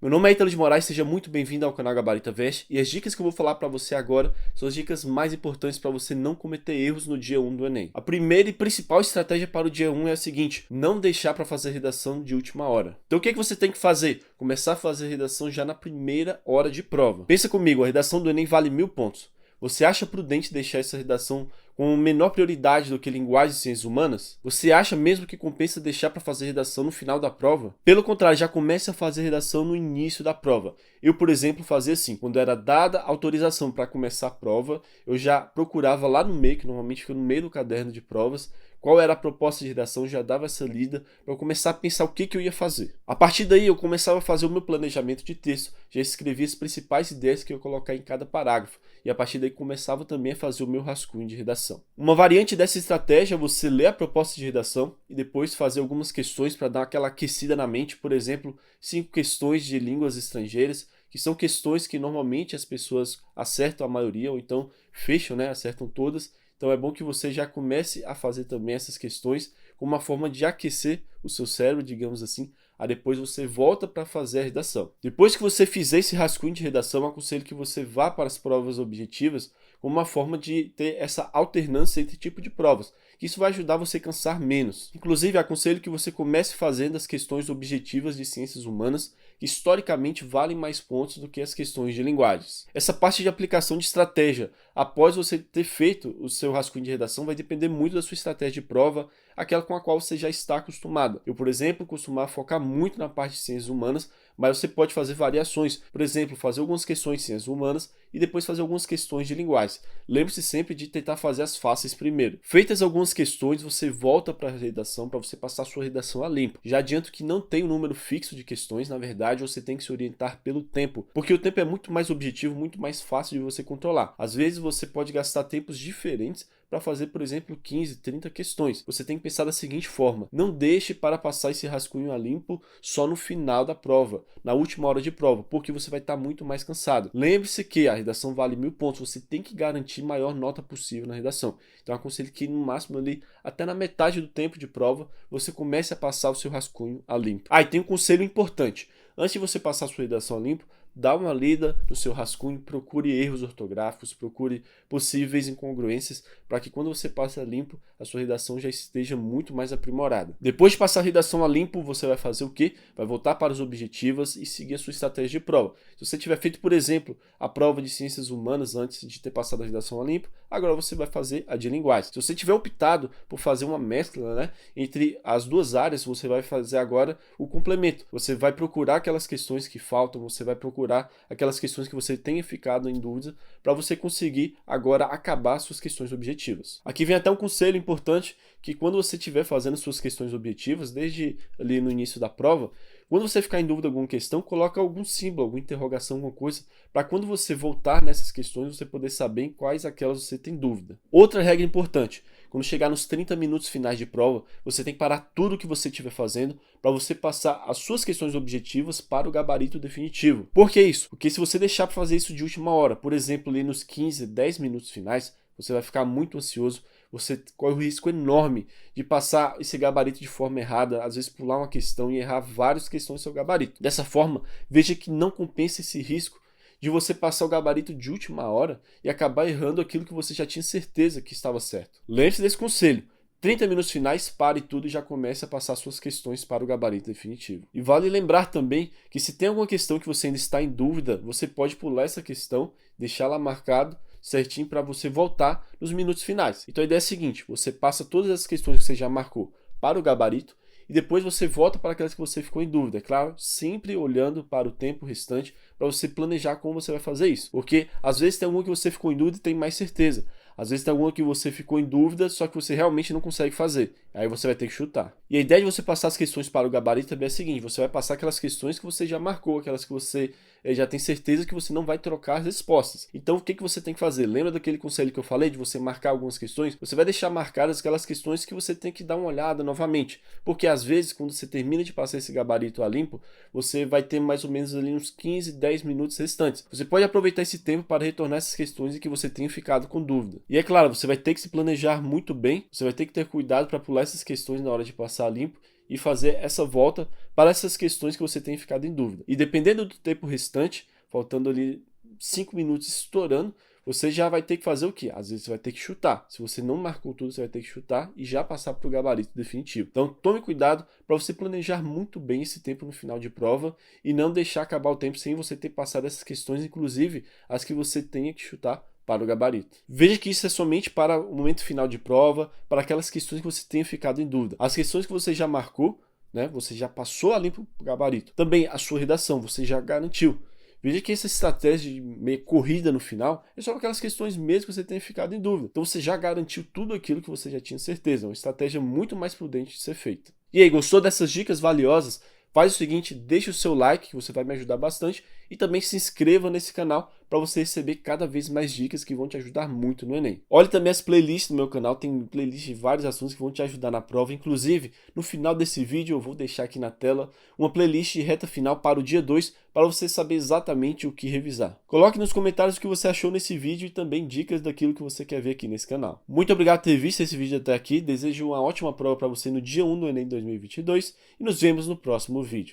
Meu nome é Ítalo de Moraes, seja muito bem-vindo ao canal Gabarita Veste e as dicas que eu vou falar para você agora são as dicas mais importantes para você não cometer erros no dia 1 do Enem. A primeira e principal estratégia para o dia 1 é a seguinte: não deixar para fazer redação de última hora. Então o que você tem que fazer? Começar a fazer redação já na primeira hora de prova. Pensa comigo, a redação do Enem vale 1000 pontos. Você acha prudente deixar essa redação com menor prioridade do que linguagem e ciências humanas? Você acha mesmo que compensa deixar para fazer redação no final da prova? Pelo contrário, já comece a fazer redação no início da prova. Eu, por exemplo, fazia assim: quando era dada autorização para começar a prova, eu já procurava lá no meio, que normalmente fica no meio do caderno de provas, qual era a proposta de redação, já dava essa lida para eu começar a pensar o que eu ia fazer. A partir daí eu começava a fazer o meu planejamento de texto, já escrevia as principais ideias que eu ia colocar em cada parágrafo, e a partir daí começava também a fazer o meu rascunho de redação. Uma variante dessa estratégia é você ler a proposta de redação e depois fazer algumas questões para dar aquela aquecida na mente, por exemplo, 5 questões de línguas estrangeiras, que são questões que normalmente as pessoas acertam a maioria, ou então fecham, acertam todas. Então é bom que você já comece a fazer também essas questões como uma forma de aquecer o seu cérebro, digamos assim, aí depois você volta para fazer a redação. Depois que você fizer esse rascunho de redação, eu aconselho que você vá para as provas objetivas como uma forma de ter essa alternância entre tipo de provas, que isso vai ajudar você a cansar menos. Inclusive, aconselho que você comece fazendo as questões objetivas de ciências humanas, que historicamente valem mais pontos do que as questões de linguagens. Essa parte de aplicação de estratégia, após você ter feito o seu rascunho de redação, vai depender muito da sua estratégia de prova, aquela com a qual você já está acostumado. Eu, por exemplo, costumava focar muito na parte de ciências humanas, mas você pode fazer variações. Por exemplo, fazer algumas questões de ciências humanas e depois fazer algumas questões de linguagens. Lembre-se sempre de tentar fazer as fáceis primeiro. Feitas algumas questões, você volta para a redação para você passar a sua redação a limpo. Já adianto que não tem um número fixo de questões, na verdade você tem que se orientar pelo tempo, porque o tempo é muito mais objetivo, muito mais fácil de você controlar. Às vezes você pode gastar tempos diferentes para fazer, por exemplo, 15, 30 questões. Você tem que pensar da seguinte forma: não deixe para passar esse rascunho a limpo só no final da prova, na última hora de prova, porque você vai estar muito mais cansado. Lembre-se que a redação vale 1000 pontos, você tem que garantir a maior nota possível na redação. Então eu aconselho que no máximo ali, até na metade do tempo de prova, você comece a passar o seu rascunho a limpo. E tem um conselho importante: antes de você passar a sua redação a limpo, dá uma lida no seu rascunho, procure erros ortográficos, procure possíveis incongruências, para que quando você passa a limpo, a sua redação já esteja muito mais aprimorada. Depois de passar a redação a limpo, você vai fazer o quê? Vai voltar para os objetivos e seguir a sua estratégia de prova. Se você tiver feito, por exemplo, a prova de ciências humanas antes de ter passado a redação a limpo, agora você vai fazer a de linguagem. Se você tiver optado por fazer uma mescla, entre as duas áreas, você vai fazer agora o complemento. Você vai procurar aquelas questões que faltam, você vai procurar aquelas questões que você tenha ficado em dúvida, para você conseguir agora acabar suas questões objetivas. Aqui vem até um conselho importante, que quando você estiver fazendo suas questões objetivas, desde ali no início da prova, quando você ficar em dúvida alguma questão, coloca algum símbolo, alguma interrogação, alguma coisa, para quando você voltar nessas questões, você poder saber em quais aquelas você tem dúvida. Outra regra importante: quando chegar nos 30 minutos finais de prova, você tem que parar tudo o que você estiver fazendo para você passar as suas questões objetivas para o gabarito definitivo. Por que isso? Porque se você deixar para fazer isso de última hora, por exemplo, ali nos 15, 10 minutos finais, você vai ficar muito ansioso, você corre o risco enorme de passar esse gabarito de forma errada, às vezes pular uma questão e errar várias questões do seu gabarito. Dessa forma, veja que não compensa esse risco de você passar o gabarito de última hora e acabar errando aquilo que você já tinha certeza que estava certo. Lembre-se desse conselho: 30 minutos finais, pare tudo e já comece a passar suas questões para o gabarito definitivo. E vale lembrar também que se tem alguma questão que você ainda está em dúvida, você pode pular essa questão, deixá-la marcado certinho para você voltar nos minutos finais. Então a ideia é a seguinte: você passa todas as questões que você já marcou para o gabarito e depois você volta para aquelas que você ficou em dúvida. É claro, sempre olhando para o tempo restante para você planejar como você vai fazer isso. Porque às vezes tem alguma que você ficou em dúvida e tem mais certeza. Às vezes tem alguma que você ficou em dúvida, só que você realmente não consegue fazer. Aí você vai ter que chutar. E a ideia de você passar as questões para o gabarito também é a seguinte: você vai passar aquelas questões que você já marcou, aquelas que você já tem certeza que você não vai trocar as respostas. Então o que você tem que fazer? Lembra daquele conselho que eu falei de você marcar algumas questões? Você vai deixar marcadas aquelas questões que você tem que dar uma olhada novamente. Porque às vezes, quando você termina de passar esse gabarito a limpo, você vai ter mais ou menos ali uns 15, 10 minutos restantes. Você pode aproveitar esse tempo para retornar essas questões em que você tenha ficado com dúvida. E é claro, você vai ter que se planejar muito bem, você vai ter que ter cuidado para pular essas questões na hora de passar a limpo e fazer essa volta para essas questões que você tem ficado em dúvida. E dependendo do tempo restante, faltando ali 5 minutos estourando, você já vai ter que fazer o quê? Às vezes você vai ter que chutar. Se você não marcou tudo, você vai ter que chutar e já passar para o gabarito definitivo. Então tome cuidado para você planejar muito bem esse tempo no final de prova e não deixar acabar o tempo sem você ter passado essas questões, inclusive as que você tenha que chutar para o gabarito. Veja que isso é somente para o momento final de prova, para aquelas questões que você tenha ficado em dúvida. As questões que você já marcou, né, você já passou ali para o gabarito. Também a sua redação, você já garantiu. Veja que essa estratégia de meio corrida no final é só aquelas questões mesmo que você tenha ficado em dúvida. Então você já garantiu tudo aquilo que você já tinha certeza. É uma estratégia muito mais prudente de ser feita. E aí, gostou dessas dicas valiosas? Faz o seguinte, deixa o seu like, que você vai me ajudar bastante, e também se inscreva nesse canal para você receber cada vez mais dicas que vão te ajudar muito no Enem. Olhe também as playlists do meu canal, tem playlist de vários assuntos que vão te ajudar na prova. Inclusive, no final desse vídeo eu vou deixar aqui na tela uma playlist de reta final para o dia 2, para você saber exatamente o que revisar. Coloque nos comentários o que você achou nesse vídeo e também dicas daquilo que você quer ver aqui nesse canal. Muito obrigado por ter visto esse vídeo até aqui, desejo uma ótima prova para você no dia 1 do Enem 2022 e nos vemos no próximo vídeo.